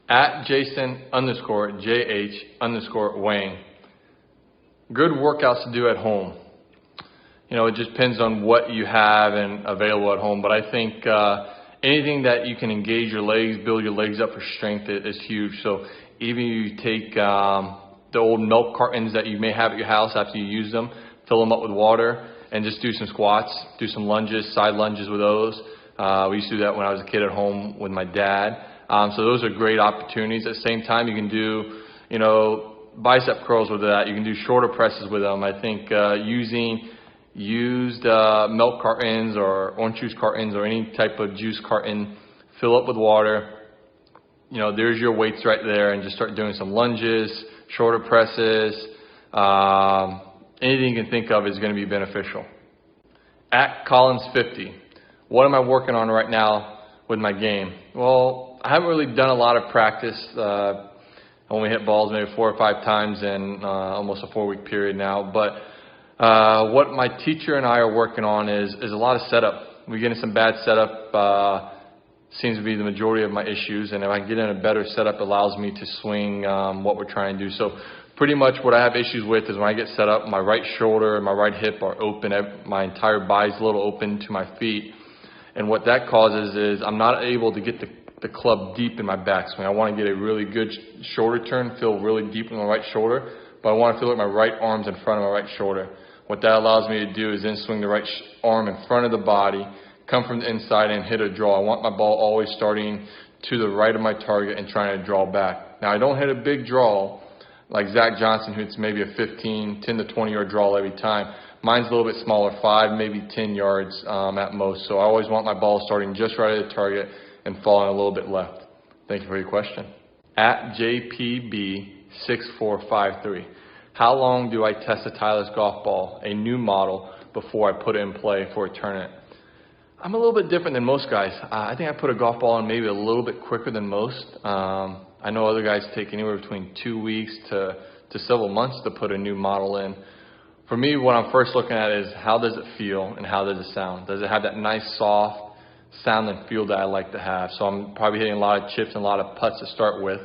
At Jason_JH_weighing. Good workouts to do at home. You know, it just depends on what you have and available at home. But I think anything that you can engage your legs, build your legs up for strength is huge. So even if you take the old milk cartons that you may have at your house after you use them, fill them up with water, and just do some squats, do some lunges, side lunges with those. We used to do that when I was a kid at home with my dad. So those are great opportunities. At the same time, you can do, you know, bicep curls with that. You can do shoulder presses with them. I think using used milk cartons or orange juice cartons or any type of juice carton, fill up with water. You know, there's your weights right there, and just start doing some lunges, shoulder presses. Anything you can think of is going to be beneficial. At Collins50, what am I working on right now with my game? Well, I haven't really done a lot of practice. I only hit balls maybe 4 or 5 times in almost a 4-week period now. But what my teacher and I are working on is a lot of setup. We're getting some bad setup. Seems to be the majority of my issues. And if I can get in a better setup, it allows me to swing what we're trying to do. So pretty much what I have issues with is when I get set up, my right shoulder and my right hip are open. My entire body's a little open to my feet. And what that causes is I'm not able to get the club deep in my backswing. I want to get a really good shoulder turn, feel really deep in my right shoulder, but I want to feel like my right arm's in front of my right shoulder. What that allows me to do is then swing the right arm in front of the body, come from the inside and hit a draw. I want my ball always starting to the right of my target and trying to draw back. Now, I don't hit a big draw like Zach Johnson, who hits maybe a 10 to 20 yard draw every time. Mine's a little bit smaller, 5, maybe 10 yards at most. So I always want my ball starting just right at the target and falling a little bit left. Thank you for your question. At JPB6453, how long do I test a Titleist golf ball, a new model, before I put it in play for a tournament? I'm a little bit different than most guys. I think I put a golf ball in maybe a little bit quicker than most. I know other guys take anywhere between 2 weeks to several months to put a new model in. For me, what I'm first looking at is how does it feel and how does it sound? Does it have that nice soft sound and feel that I like to have? So I'm probably hitting a lot of chips and a lot of putts to start with,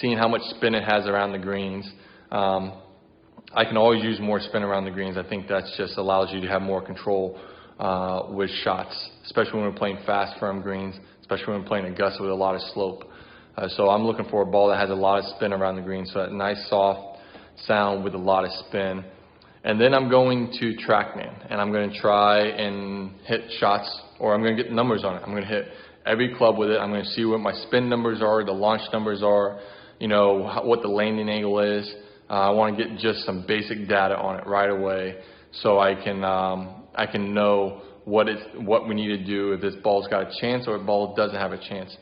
seeing how much spin it has around the greens. I can always use more spin around the greens. I think that just allows you to have more control with shots, especially when we're playing fast, firm greens, especially when we're playing Augusta with a lot of slope. So I'm looking for a ball that has a lot of spin around the green, so that nice soft sound with a lot of spin. And then I'm going to TrackMan, and I'm going to try and hit shots, or I'm going to get numbers on it. I'm going to hit every club with it. I'm going to see what my spin numbers are, the launch numbers are, you know, what the landing angle is. I want to get just some basic data on it right away, so I can know what we need to do if this ball's got a chance or if the ball doesn't have a chance.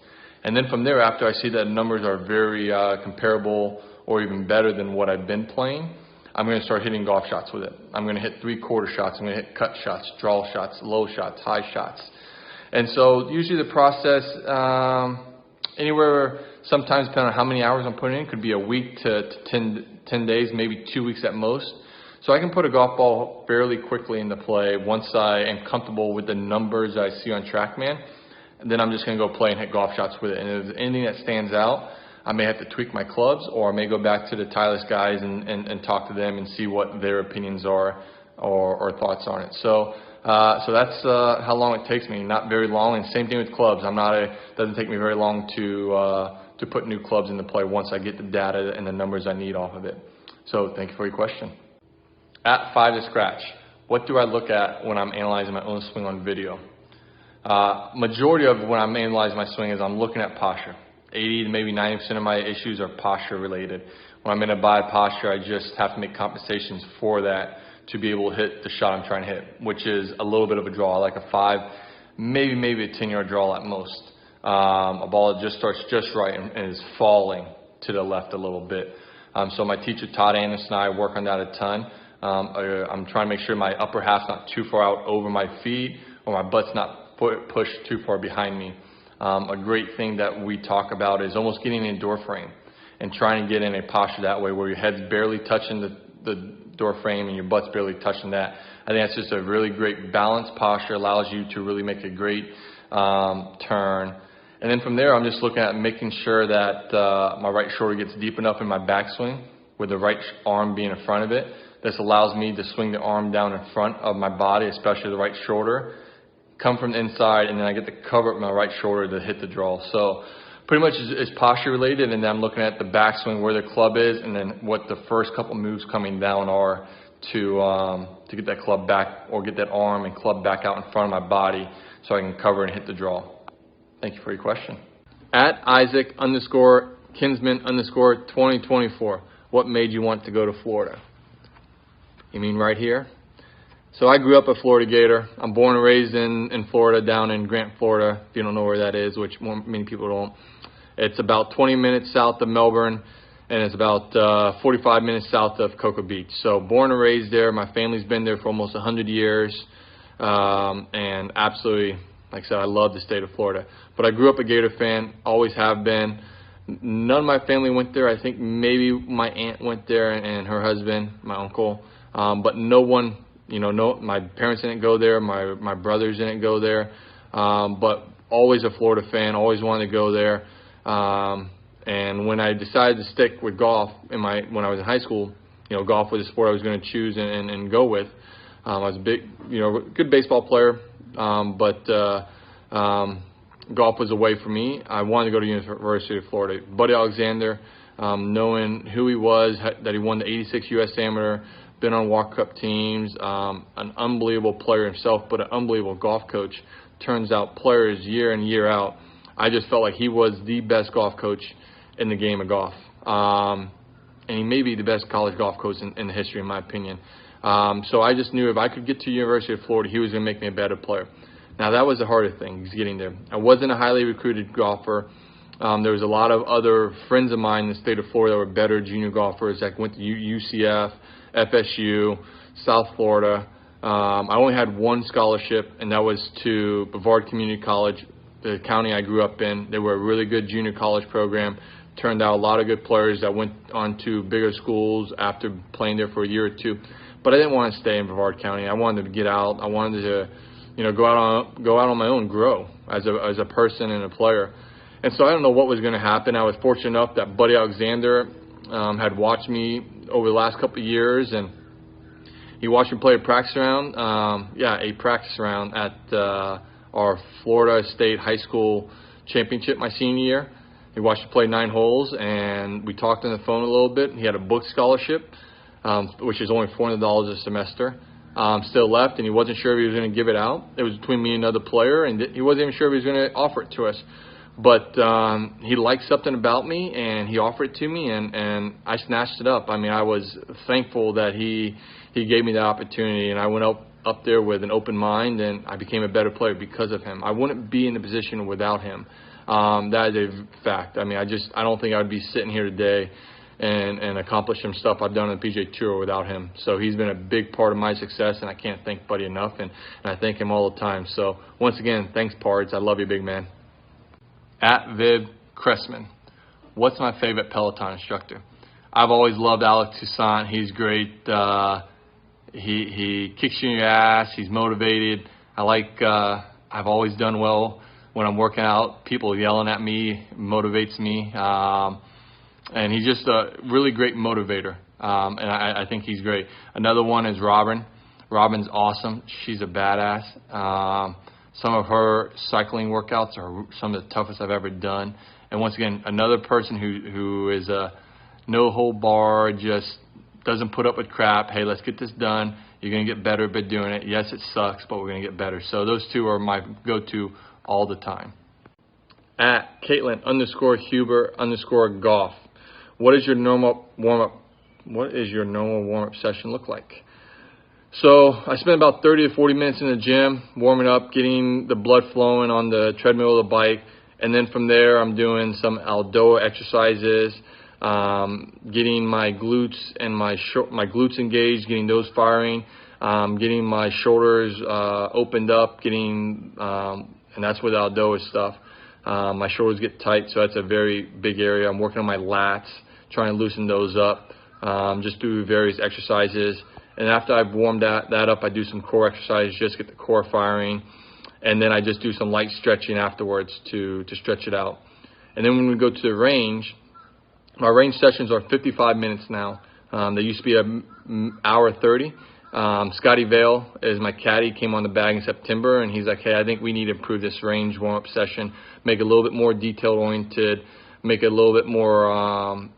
And then from there, after I see that numbers are very comparable or even better than what I've been playing, I'm going to start hitting golf shots with it. I'm going to hit 3/4 shots. I'm going to hit cut shots, draw shots, low shots, high shots. And so usually the process, anywhere, sometimes depending on how many hours I'm putting in, could be a week to 10 days, maybe 2 weeks at most. So I can put a golf ball fairly quickly into play once I am comfortable with the numbers I see on TrackMan. And then I'm just going to go play and hit golf shots with it. And if there's anything that stands out, I may have to tweak my clubs, or I may go back to the Titleist guys and talk to them and see what their opinions are or thoughts on it. So that's how long it takes me. Not very long. And same thing with clubs. It doesn't take me very long to put new clubs into play once I get the data and the numbers I need off of it. So thank you for your question. At 5 to Scratch, what do I look at when I'm analyzing my own swing on video? Majority of when I'm analyzing my swing is I'm looking at posture. 80 to maybe 90% of my issues are posture related. When I'm in a bad posture, I just have to make compensations for that to be able to hit the shot I'm trying to hit, which is a little bit of a draw, like a 5, maybe a 10-yard draw at most. A ball that just starts just right and is falling to the left a little bit. So my teacher, Todd Anderson, and I work on that a ton. I'm trying to make sure my upper half's not too far out over my feet, or my butt's not pushed too far behind me. A great thing that we talk about is almost getting in a door frame and trying to get in a posture that way where your head's barely touching the door frame and your butt's barely touching that. I think that's just a really great balanced posture, allows you to really make a great turn. And then from there, I'm just looking at making sure that my right shoulder gets deep enough in my backswing, with the right arm being in front of it. This allows me to swing the arm down in front of my body, especially the right shoulder, come from the inside, and then I get to cover up my right shoulder to hit the draw. So pretty much it's posture related, and then I'm looking at the backswing, where the club is, and then what the first couple moves coming down are to get that club back, or get that arm and club back out in front of my body so I can cover and hit the draw. Thank you for your question. At Isaac_Kinsman_2024. What made you want to go to Florida? You mean right here? So I grew up a Florida Gator. I'm born and raised in Florida, down in Grant, Florida, if you don't know where that is, which many people don't. It's about 20 minutes south of Melbourne, and it's about 45 minutes south of Cocoa Beach. So born and raised there. My family's been there for almost 100 years, and absolutely, like I said, I love the state of Florida. But I grew up a Gator fan, always have been. None of my family went there. I think maybe my aunt went there and her husband, my uncle, but no one, my parents didn't go there, my brothers didn't go there, but always a Florida fan, always wanted to go there. And when I decided to stick with golf when I was in high school, golf was the sport I was going to choose and go with. I was a big, good baseball player, but golf was a way for me. I wanted to go to the University of Florida. Buddy Alexander, knowing who he was, that he won the 86 U.S. Amateur, been on Walker Cup teams, an unbelievable player himself, but an unbelievable golf coach. Turns out players year in, year out, I just felt like he was the best golf coach in the game of golf. And he may be the best college golf coach in the history, in my opinion. So I just knew if I could get to the University of Florida, he was going to make me a better player. Now, that was the harder thing, is getting there. I wasn't a highly recruited golfer. There was a lot of other friends of mine in the state of Florida that were better junior golfers that went to UCF, FSU, South Florida. I only had one scholarship, and that was to Brevard Community College, the county I grew up in. They were a really good junior college program. Turned out a lot of good players that went on to bigger schools after playing there for a year or two. But I didn't want to stay in Brevard County. I wanted to get out. I wanted to go out on my own, grow as a person and a player. And so I don't know what was going to happen. I was fortunate enough that Buddy Alexander had watched me over the last couple of years, and he watched me play a practice round. A practice round at our Florida State High School Championship my senior year. He watched me play 9 holes, and we talked on the phone a little bit. He had a book scholarship, which is only $400 a semester. Still left, and he wasn't sure if he was going to give it out. It was between me and another player, and he wasn't even sure if he was going to offer it to us. But he liked something about me, and he offered it to me, and I snatched it up. I mean, I was thankful that he gave me the opportunity, and I went up there with an open mind, and I became a better player because of him. I wouldn't be in the position without him. That is a fact. I mean, I don't think I would be sitting here today and accomplish some stuff I've done on the PGA Tour without him. So he's been a big part of my success, and I can't thank Buddy enough, and I thank him all the time. So once again, thanks, Pards. I love you, big man. At Viv Cressman, what's my favorite Peloton instructor? I've always loved Alex Toussaint. He's great. He kicks you in your ass. He's motivated. I've always done well when I'm working out. People yelling at me motivates me. And he's just a really great motivator. And I think he's great. Another one is Robin. Robin's awesome. She's a badass. Some of her cycling workouts are some of the toughest I've ever done. And once again, another person who is a no-hold-bar, just doesn't put up with crap. Hey, let's get this done. You're going to get better by doing it. Yes, it sucks, but we're going to get better. So those two are my go-to all the time. At Caitlin_Huber_golf. What is your normal warm-up session look like? So I spend about 30 to 40 minutes in the gym, warming up, getting the blood flowing on the treadmill or the bike. And then from there, I'm doing some Aldoa exercises, getting my glutes and my glutes engaged, getting those firing, getting my shoulders opened up, and that's with Aldoa stuff. My shoulders get tight, so that's a very big area. I'm working on my lats, trying to loosen those up, just do various exercises. And after I've warmed that up, I do some core exercises, just get the core firing. and then I just do some light stretching afterwards to stretch it out. And then when we go to the range, my range sessions are 55 minutes now. They used to be an hour 30. Scotty Vale is my caddy, came on the bag in September, and he's like, hey, I think we need to improve this range warm-up session, make it a little bit more detail-oriented, make it a little bit more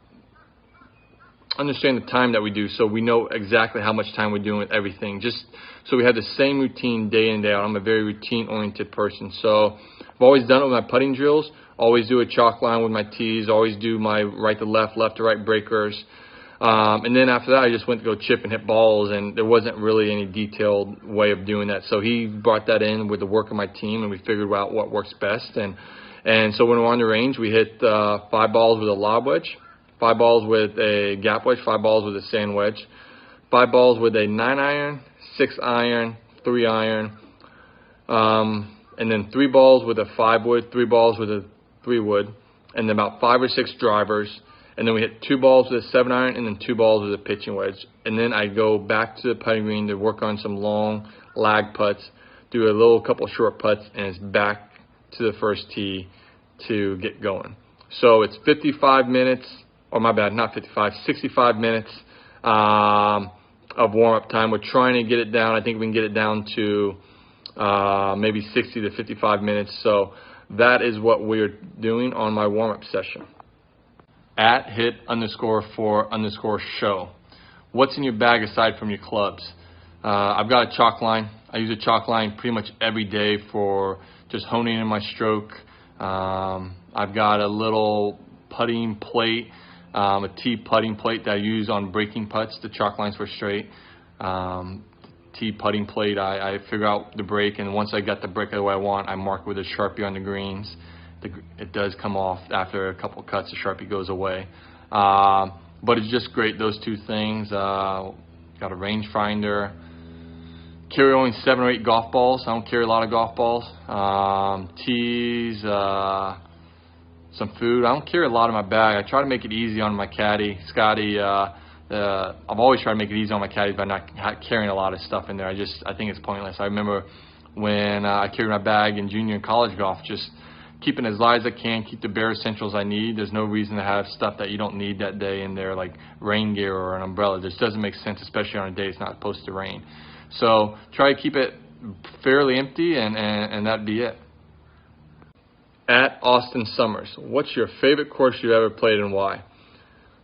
understand the time that we do, so we know exactly how much time we're doing with everything, just so we have the same routine day in, day out. I'm a very routine-oriented person, so I've always done it with my putting drills, always do a chalk line with my tees, always do my right to left, left to right breakers, and then after that I just went to go chip and hit balls, and there wasn't really any detailed way of doing that, so he brought that in with the work of my team, and we figured out what works best, and so when we're on the range, we hit 5 balls with a lob wedge, 5 balls with a gap wedge, 5 balls with a sand wedge, 5 balls with a 9-iron, 6-iron, 3-iron, and then 3 balls with a 5-wood, 3 balls with a 3-wood, and then about 5 or 6 drivers, and then we hit 2 balls with a 7-iron, and then 2 balls with a pitching wedge. And then I go back to the putting green to work on some long lag putts, do a couple short putts, and it's back to the first tee to get going. So it's 55 minutes. Or my bad, not 55, 65 minutes of warm-up time. We're trying to get it down. I think we can get it down to maybe 60 to 55 minutes. So that is what we're doing on my warm-up session. At hit_for_show. What's in your bag aside from your clubs? I've got a chalk line. I use a chalk line pretty much every day for just honing in my stroke. I've got a little putting plate, a tee putting plate that I use on breaking putts. The chalk lines for straight. Tee putting plate, I figure out the break, and once I got the break the way I want, I mark with a Sharpie on the greens. It does come off after a couple cuts. The Sharpie goes away. But it's just great, those two things. Got a rangefinder. Carry only 7 or 8 golf balls. I don't carry a lot of golf balls. Tees, some food. I don't carry a lot in my bag. I try to make it easy on my caddy, Scotty. I've always tried to make it easy on my caddies by not carrying a lot of stuff in there. I think it's pointless. I remember when I carried my bag in junior and college golf, just keeping as light as I can, keep the bare essentials I need. There's no reason to have stuff that you don't need that day in there, like rain gear or an umbrella. This doesn't make sense, especially on a day it's not supposed to rain. So try to keep it fairly empty, and that'd be it. At Austin Summers, what's your favorite course you've ever played and why?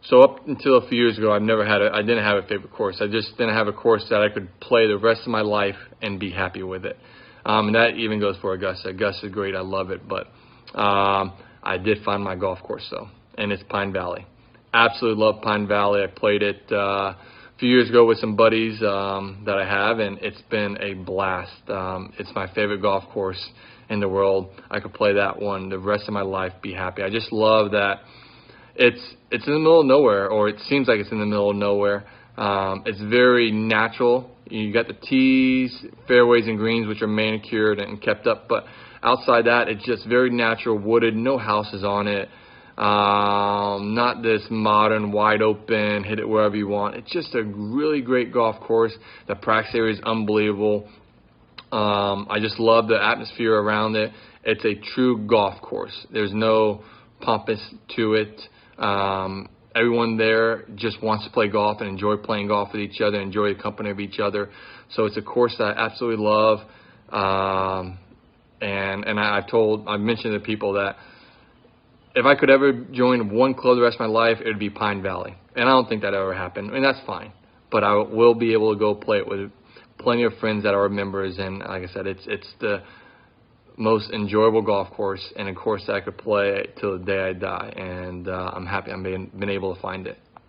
So up until a few years ago, I didn't have a favorite course. I just didn't have a course that I could play the rest of my life and be happy with it. And that even goes for Augusta. Augusta is great. I love it. But I did find my golf course, though, and it's Pine Valley. Absolutely love Pine Valley. I played it a few years ago with some buddies that I have, and it's been a blast. It's my favorite golf course in the world. I could play that one the rest of my life, be happy. I just love that it's in the middle of nowhere, or it seems like it's in the middle of nowhere. It's very natural. You got the tees, fairways, and greens, which are manicured and kept up, but outside that, it's just very natural, wooded, no houses on it. Not this modern, wide open, hit it wherever you want. It's just a really great golf course. The practice area is unbelievable. I just love the atmosphere around it. It's a true golf course. There's no pompous to it. Everyone there just wants to play golf and enjoy playing golf with each other, enjoy the company of each other. So it's a course that I absolutely love. And I've mentioned to people that if I could ever join one club the rest of my life, it would be Pine Valley. And I don't think that ever happened. I mean, that's fine. But I will be able to go play it with plenty of friends that are members. And like I said, it's the most enjoyable golf course and a course that I could play till the day I die. And I'm happy I've been able to find it.